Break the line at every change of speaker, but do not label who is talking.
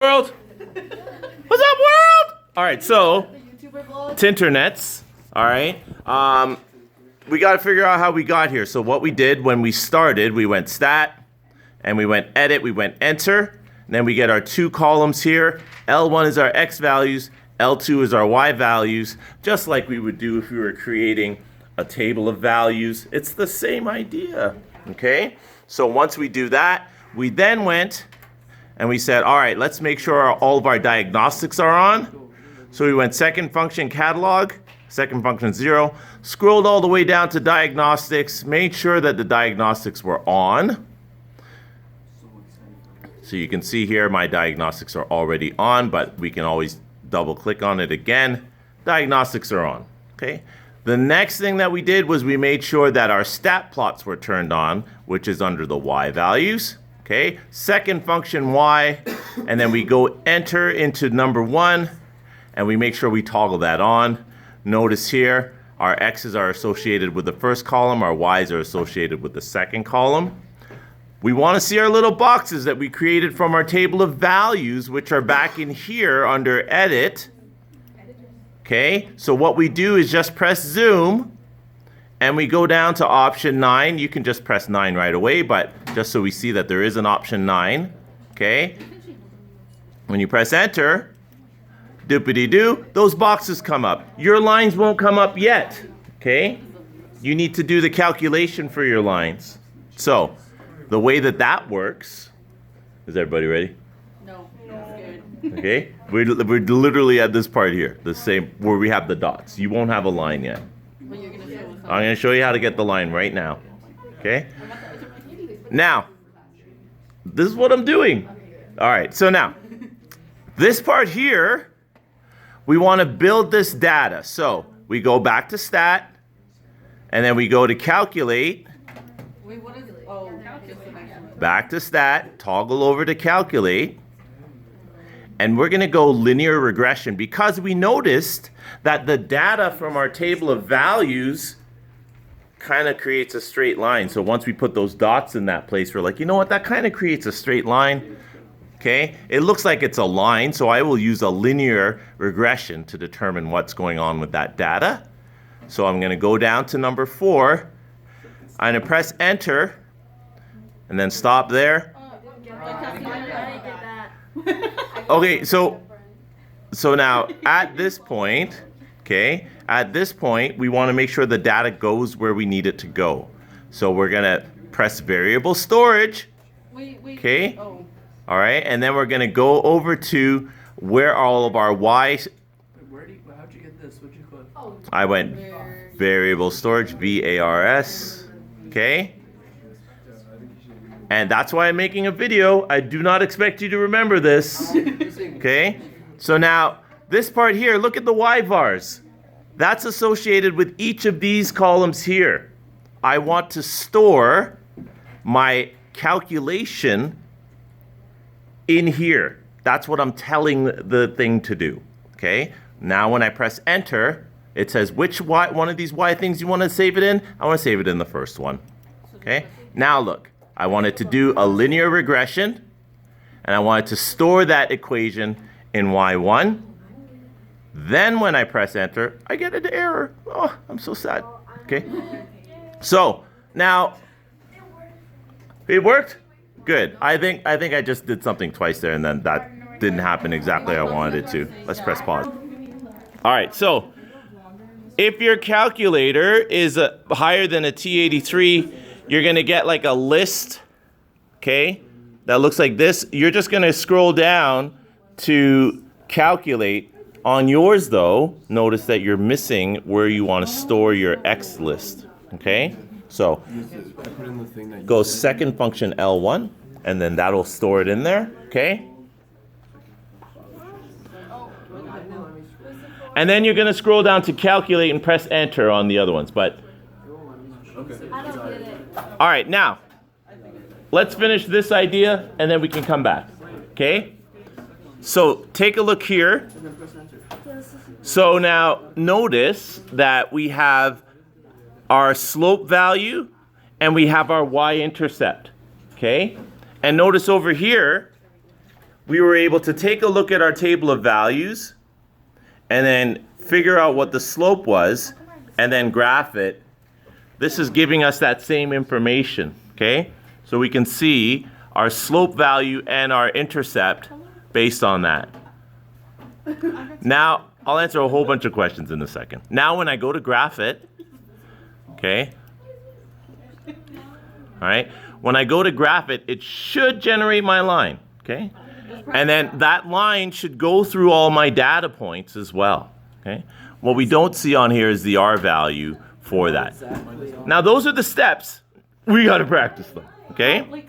World? What's up, world? All right, so Tinternets. All right. We got to figure out how we got here. So what we did when we started, we went stat, and we went edit, we went enter, and then we get our two columns here. L1 is our X values, L2 is our Y values, just like we would do if we were creating a table of values. It's the same idea, okay? So once we do that, we then went and we said, all right, let's make sure all of our diagnostics are on. So we went second function catalog, second function 0, scrolled all the way down to diagnostics, made sure that the diagnostics were on. So you can see here my diagnostics are already on, but we can always double click on it again. Diagnostics are on, okay? The next thing that we did was we made sure that our stat plots were turned on, which is under the Y values. Okay, second function Y, and then we go enter into number 1, and we make sure we toggle that on. Notice here, our X's are associated with the first column, our Y's are associated with the second column. We want to see our little boxes that we created from our table of values, which are back in here under edit. Okay, so what we do is just press zoom, and we go down to option 9. You can just press 9 right away, but just so we see that there is an option 9, okay? When you press enter, doopity-doo, those boxes come up. Your lines won't come up yet, okay? You need to do the calculation for your lines. So, the way that that works, is everybody ready?
No, I'm scared.
Okay, we're literally at this part here, the same, where we have the dots. You won't have a line yet.
But you're gonna show us.
I'm going to show you how to get the line right now. Okay? Now, this is what I'm doing. All right, so now, this part here, we want to build this data. So, we go back to stat, and then we go to calculate,
Wait, what is it? Oh, just the next one.
back to stat, toggle over to calculate, and we're going to go linear regression because we noticed that the data from our table of values kind of creates a straight line. So once we put those dots in that place, we're like, you know what, that kind of creates a straight line. Okay, it looks like it's a line, so I will use a linear regression to determine what's going on with that data. So I'm going to go down to number 4. I'm going to press enter, and then stop there. Okay, so now at this point, we want to make sure the data goes where we need it to go. So we're going to press variable storage,
Wait.
okay?
Oh.
All right, and then we're going to go over to where all of our Y.
How'd you get this? What'd you click?
I went variable storage, VARS, okay? And that's why I'm making a video. I do not expect you to remember this, okay? So now, this part here, look at the Y vars. That's associated with each of these columns here. I want to store my calculation in here. That's what I'm telling the thing to do, okay? Now when I press enter, it says which one of these Y things you want to save it in. I want to save it in the first one, okay? Now look, I wanted to do a linear regression, and I wanted to store that equation in Y1. Then when I press enter, I get an error. Oh, I'm so sad, okay? So now, it worked? Good. I think I just did something twice there, and then that didn't happen exactly how I wanted it to. Let's press pause. All right, so if your calculator is higher than a T83, you're going to get like a list, okay, that looks like this. You're just going to scroll down to calculate. On yours, though, notice that you're missing where you want to store your X list, okay? So go second function L1, and then that'll store it in there, okay? And then you're going to scroll down to calculate and press enter on the other ones, but
I don't get it.
all right, now, let's finish this idea, and then we can come back, okay? So take a look here. So now notice that we have our slope value and we have our y-intercept, okay? And notice over here, we were able to take a look at our table of values and then figure out what the slope was and then graph it. This is giving us that same information, okay? So we can see our slope value and our intercept based on that. Now, I'll answer a whole bunch of questions in a second. Now, when I go to graph it, okay? All right? When I go to graph it, it should generate my line, okay? And then that line should go through all my data points as well, okay? What we don't see on here is the R value for that. Now, those are the steps. We got to practice them, okay?